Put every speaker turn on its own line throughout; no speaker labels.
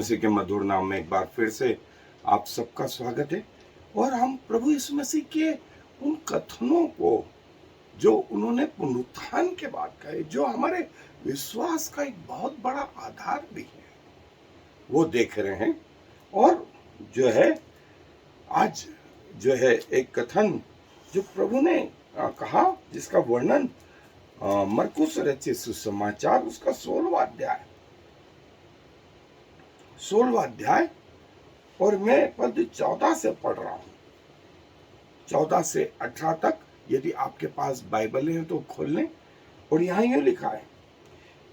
मसीह के मधुर नाम में एक बार फिर से आप सबका स्वागत है। और हम प्रभु यीशु मसीह के उन कथनों को जो उन्होंने पुनरुत्थान के बाद कहे, जो हमारे विश्वास का एक बहुत बड़ा आधार भी है, वो देख रहे हैं। और जो है आज जो है एक कथन जो प्रभु ने कहा, जिसका वर्णन मरकुस रचित सुसमाचार उसका 16वां अध्याय और मैं पद 14 से पढ़ रहा हूं, 14 से 18 तक। यदि आपके पास बाइबल है तो खोल लें। और यहाँ यूं लिखा है,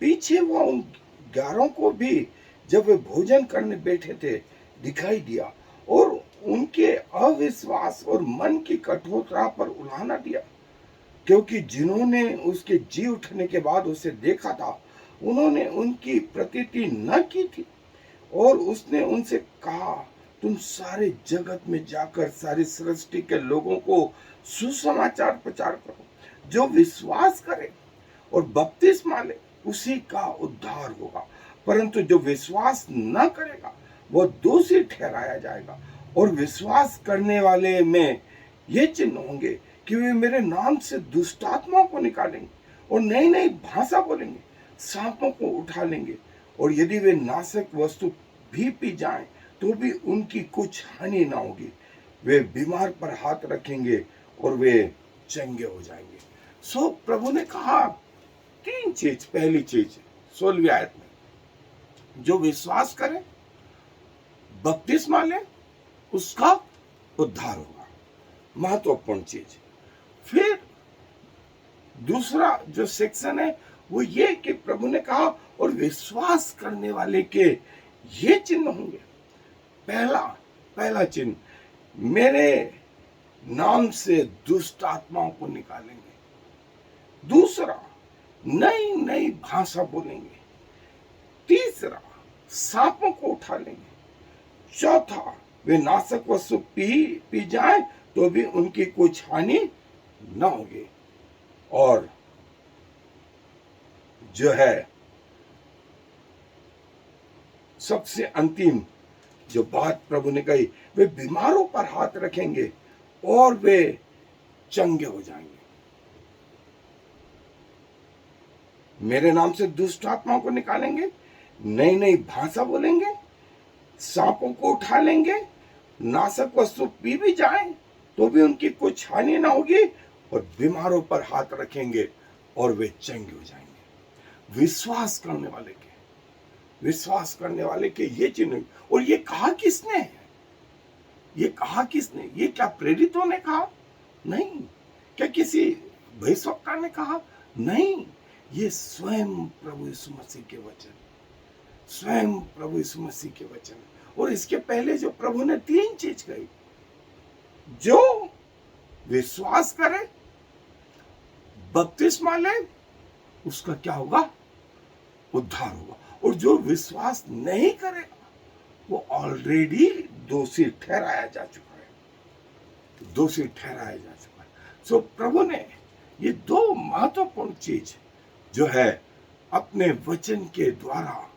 पीछे वो उन 11 को भी जब वे भोजन करने बैठे थे दिखाई दिया और उनके अविश्वास और मन की कठोरता पर उलाहना दिया, क्योंकि जिन्होंने उसके जी उठने के बाद उसे देखा था उन्होंने उनकी प्रतीति न की थी। और उसने उनसे कहा, तुम सारे जगत में जाकर सारी सृष्टि के लोगों को सुसमाचार प्रचार करो। जो विश्वास करे और बपतिस्मा ले उसी का उद्धार होगा, परंतु जो विश्वास न करेगा वो दोषी ठहराया जाएगा। और विश्वास करने वाले में ये चिन्ह होंगे कि वे मेरे नाम से दुष्टात्माओं को निकालेंगे और नई नई भाषा बोलेंगे, सांपों को उठा लेंगे, और यदि वे नाशक वस्तु भी पी जाएं तो भी उनकी कुछ हानि ना होगी। वे बीमार पर हाथ रखेंगे और वे चंगे हो जाएंगे। सो प्रभु ने कहा 3 चीज। पहली चीज 16वीं आयत में, जो विश्वास करे, बपतिस्मा ले, उसका उद्धार होगा। महत्वपूर्ण चीज। फिर दूसरा जो सेक्शन है वो ये कि प्रभु ने कहा और विश्वास करने वाले के ये चिन्ह होंगे। पहला चिन्ह, मेरे नाम से दुष्ट आत्माओं को निकालेंगे। दूसरा, नई नई भाषा बोलेंगे। तीसरा, सांपों को उठा लेंगे। चौथा, वे नाशक वस्तु पी जाए तो भी उनकी कुछ हानि न होगी। और जो है सबसे अंतिम जो बात प्रभु ने कही, वे बीमारों पर हाथ रखेंगे और वे चंगे हो जाएंगे। मेरे नाम से दुष्ट आत्माओं को निकालेंगे, नई नई भाषा बोलेंगे, सांपों को उठा लेंगे, नाशक वस्तु पी भी जाए तो भी उनकी कुछ हानि ना होगी, और बीमारों पर हाथ रखेंगे और वे चंगे हो जाएंगे। विश्वास करने वाले के ये चिन्ह। और ये कहा किसने है? ये कहा किसने? ये क्या प्रेरितों ने कहा? नहीं। क्या किसी भविष्यवक्ता ने कहा? नहीं। ये स्वयं प्रभु यीशु मसीह के वचन, स्वयं प्रभु यीशु मसीह के वचन। और इसके पहले जो प्रभु ने 3 चीज कही, जो विश्वास करे, बपतिस्मा ले, उसका क्या होगा? उद्धार होगा। और जो विश्वास नहीं करेगा वो ऑलरेडी दोषी ठहराया जा चुका है। सो प्रभु ने ये 2 महत्वपूर्ण चीज जो है अपने वचन के द्वारा,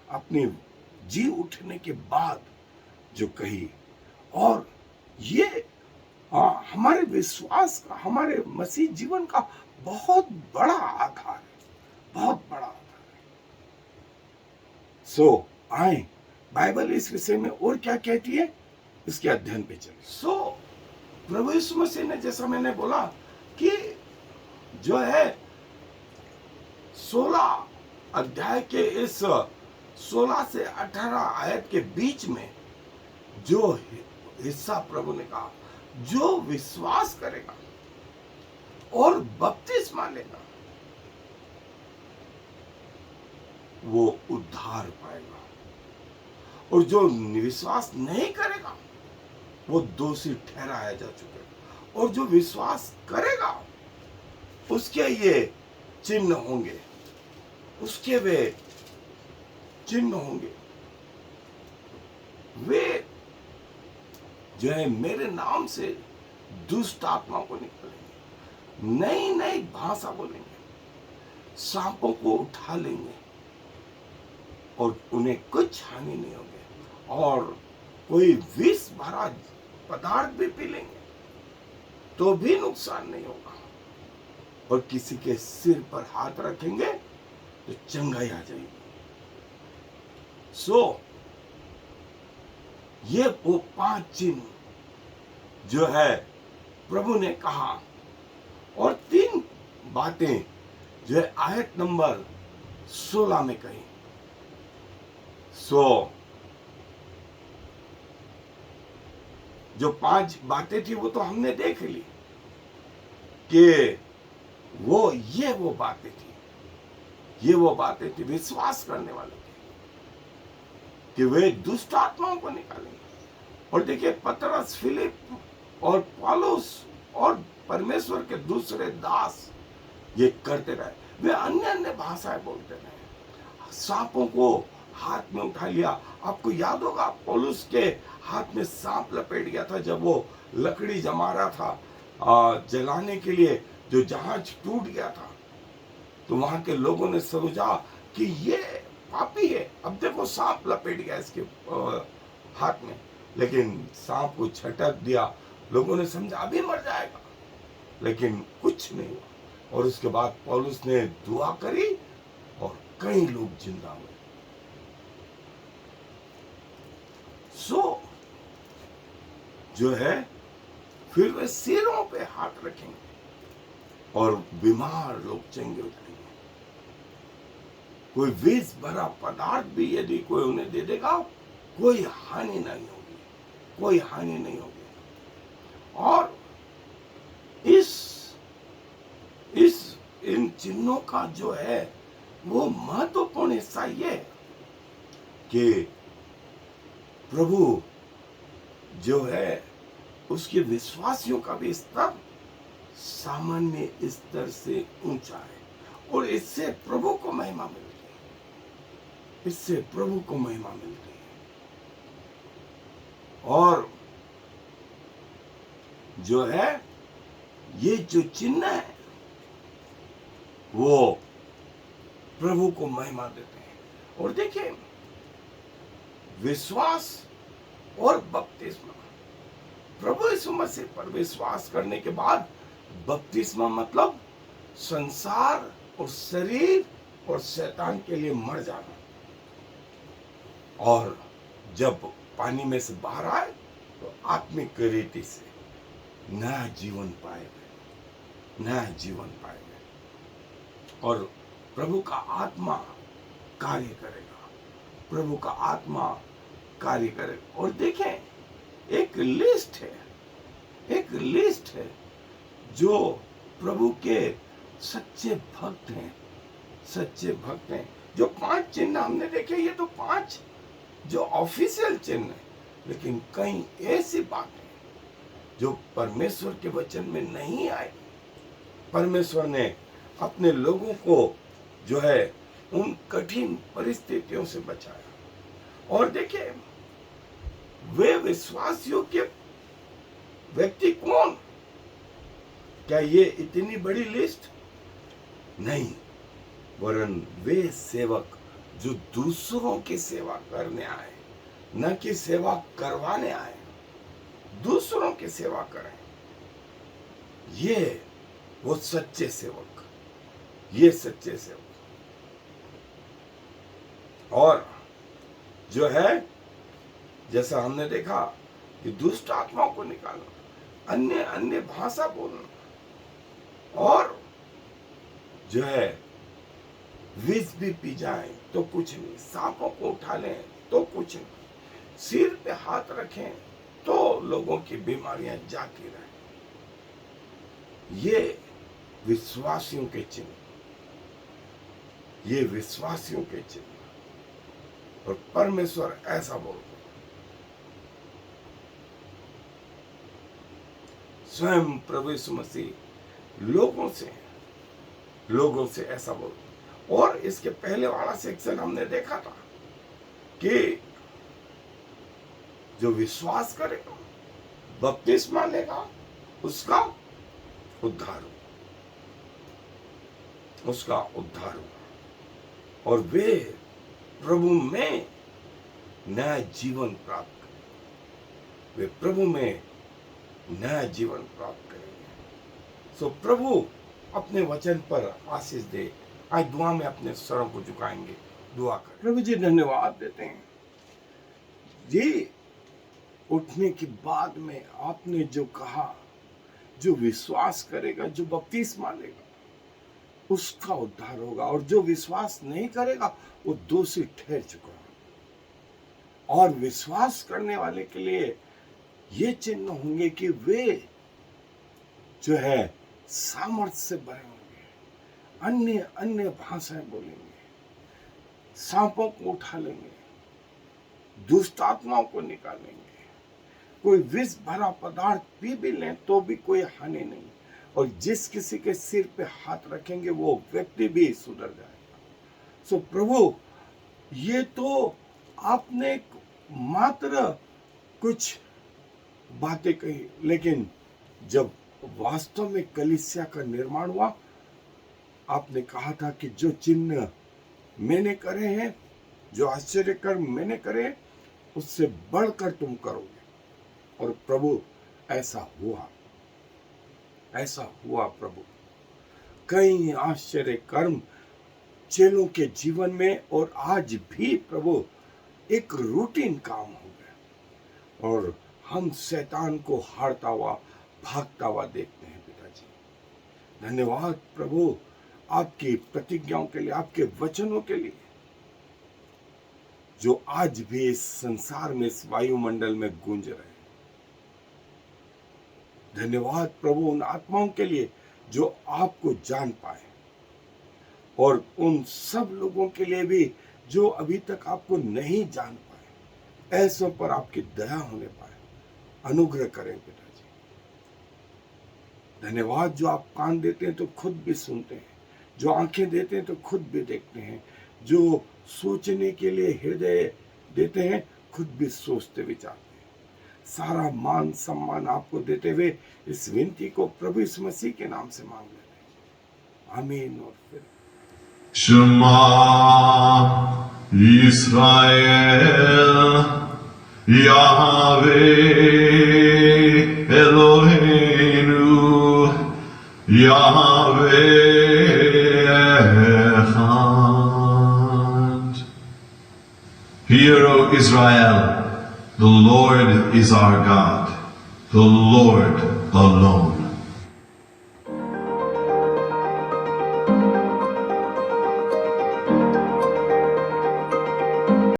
अपने जी उठने के बाद जो कही। और ये हमारे विश्वास का, हमारे मसीह जीवन का बहुत बड़ा आधार है, बहुत बड़ा आधार है। सो आए बाइबल इस विषय में और क्या कहती है, इसके अध्ययन पे चले। सो प्रभु यीशु मसीह ने, जैसा मैंने बोला कि जो है 16 अध्याय के इस 16 से 18 आयत के बीच में जो हिस्सा प्रभु ने कहा, जो विश्वास करेगा और बपतिस्मा लेगा वो उद्धार पाएगा, और जो विश्वास नहीं करेगा वो दोषी ठहराया जा चुका है। और जो विश्वास करेगा उसके ये चिन्ह होंगे, उसके वे चिन्ह होंगे। वे जो है मेरे नाम से दुष्ट आत्मा को निकालेंगे, नई नई भाषा बोलेंगे, सांपों को उठा लेंगे, और उन्हें कुछ हानि नहीं होगी। और कोई विष भरा पदार्थ भी पी लेंगे तो भी नुकसान नहीं होगा। और किसी के सिर पर हाथ रखेंगे तो चंगाई आ जाएगी। ये वो 5 चिन्ह जो है प्रभु ने कहा, और 3 बातें जो है आयत नंबर 16 में कही। जो 5 बातें थी वो तो हमने देख ली कि वो बातें थी, ये वो बातें थी विश्वास करने वाले थे कि वे दुष्ट आत्माओं को निकालेंगे। और देखिए पतरस, फिलिप और पौलुस और परमेश्वर के दूसरे दास ये करते रहे। वे अन्य अन्य भाषाएं बोलते रहे, सांपों को हाथ में उठा लिया। आपको याद होगा पौलुस के हाथ में सांप लपेट गया था जब वो लकड़ी जमा रहा था जलाने के लिए, जो जहाज टूट गया था। तो वहां के लोगों ने समझा कि ये पापी है। अब देखो सांप लपेट गया इसके हाथ में, लेकिन सांप को छटक दिया। लोगों ने समझा अभी मर जाएगा, लेकिन कुछ नहीं हुआ। और उसके बाद पौलुस ने दुआ करी और कई लोग जिंदा हुए। जो है फिर वे सिरों पे हाथ रखेंगे और बीमार लोग चंगे हो जाएंगे। कोई विष भरा पदार्थ भी यदि कोई उन्हें दे देगा, कोई हानि नहीं होगी, कोई हानि नहीं होगी। और इन चिन्हों का जो है वो महत्वपूर्ण हिस्सा ये कि प्रभु जो है उसके विश्वासियों का भी स्तर सामान्य स्तर से ऊंचा है, और इससे प्रभु को महिमा मिलती है, इससे प्रभु को महिमा मिलती है। और जो है ये जो चिन्ह है वो प्रभु को महिमा देते हैं। और देखिए विश्वास और बपतिस्मा, प्रभु यीशु मसीह पर विश्वास करने के बाद बपतिस्मा मतलब संसार और शरीर और शैतान के लिए मर जाना, और जब पानी में से बाहर आए तो आत्मिक रीति से नया जीवन पाएंगे, नया जीवन पाएंगे। और प्रभु का आत्मा कार्य करेगा, प्रभु का आत्मा कार्य करेगा। और देखें एक लिस्ट है जो प्रभु के सच्चे भक्त हैं। जो 5 चिन्ह हमने देखे, ये तो 5 जो ऑफिशियल चिन्ह है, लेकिन कई ऐसी बातें जो परमेश्वर के वचन में नहीं आई। परमेश्वर ने अपने लोगों को जो है उन कठिन परिस्थितियों से बचाया। और देखिए वे विश्वासियों के व्यक्ति कौन? क्या ये इतनी बड़ी लिस्ट नहीं, वरन वे सेवक जो दूसरों की सेवा करने आए, न कि सेवा करवाने आए, दूसरों की सेवा करें। ये वो सच्चे सेवक, ये सच्चे सेवक। और जो है जैसा हमने देखा कि दुष्ट आत्माओं को निकालना, अन्य अन्य भाषा बोलना, और जो है विष भी पी जाए तो कुछ नहीं, सांपों को उठा लें तो कुछ नहीं, सिर पे हाथ रखें तो लोगों की बीमारियां जाती रहे। ये विश्वासियों के चिन्ह, ये विश्वासियों के चिन्ह। और परमेश्वर ऐसा बोलते, स्वयं प्रभु यीशु मसीह लोगों से ऐसा बोलते। और इसके पहले वाला सेक्शन हमने देखा था कि जो विश्वास करेगा, बपतिस्मा लेगा, उसका उद्धार हुआ, उसका उद्धार हुआ। और वे प्रभु में नया जीवन प्राप्त करेंगे, वे प्रभु में नया जीवन प्राप्त करेंगे। सो प्रभु अपने वचन पर आशीष दे। आज दुआ में अपने स्वरों को झुकाएंगे, दुआ कर। प्रभु जी धन्यवाद देते हैं, ये उठने के बाद में आपने जो कहा, जो विश्वास करेगा, जो बपतिस्मा लेगा, उसका उद्धार होगा, और जो विश्वास नहीं करेगा वो दोषी ठहर चुका है। और विश्वास करने वाले के लिए ये चिन्ह होंगे कि वे जो है सामर्थ्य से भरे होंगे, अन्य अन्य भाषाएं बोलेंगे, सांपों को उठा लेंगे, दुष्ट आत्माओं को निकालेंगे, कोई विष भरा पदार्थ पी भी लें तो भी कोई हानि नहीं, और जिस किसी के सिर पे हाथ रखेंगे वो व्यक्ति भी सुधर जाएगा। सो प्रभु, ये तो आपने मात्र कुछ बातें कही, लेकिन जब वास्तव में कलीसिया का निर्माण हुआ, आपने कहा था कि जो चिन्ह मैंने करे हैं, जो आश्चर्य कर्म मैंने करे, उससे बढ़कर तुम करोगे। और प्रभु ऐसा हुआ, ऐसा हुआ प्रभु। कई आश्चर्य कर्म चेलों के जीवन में और आज भी प्रभु एक रूटीन काम हो गया, और हम शैतान को हारता हुआ, भागता हुआ देखते हैं। पिताजी धन्यवाद प्रभु आपकी प्रतिज्ञाओं के लिए, आपके वचनों के लिए, जो आज भी इस संसार में, इस वायुमंडल में गूंज रहे हैं। धन्यवाद प्रभु उन आत्माओं के लिए जो आपको जान पाए, और उन सब लोगों के लिए भी जो अभी तक आपको नहीं जान पाए, ऐसों पर आपकी दया होने पाए। अनुग्रह करें पिताजी। धन्यवाद जो आप कान देते हैं तो खुद भी सुनते हैं, जो आंखें देते हैं तो खुद भी देखते हैं, जो सोचने के लिए हृदय देते हैं खुद भी सोचते विचारते हैं। सारा मान सम्मान आपको देते हुए इस विनती को प्रभु यीशु मसीह के नाम से मांग लेते हैं, आमीन। और फिर
शमा इस्राएल याहवे एलोहेinu Yahweh echad. Hear, O Israel, the Lord is our God, the Lord alone.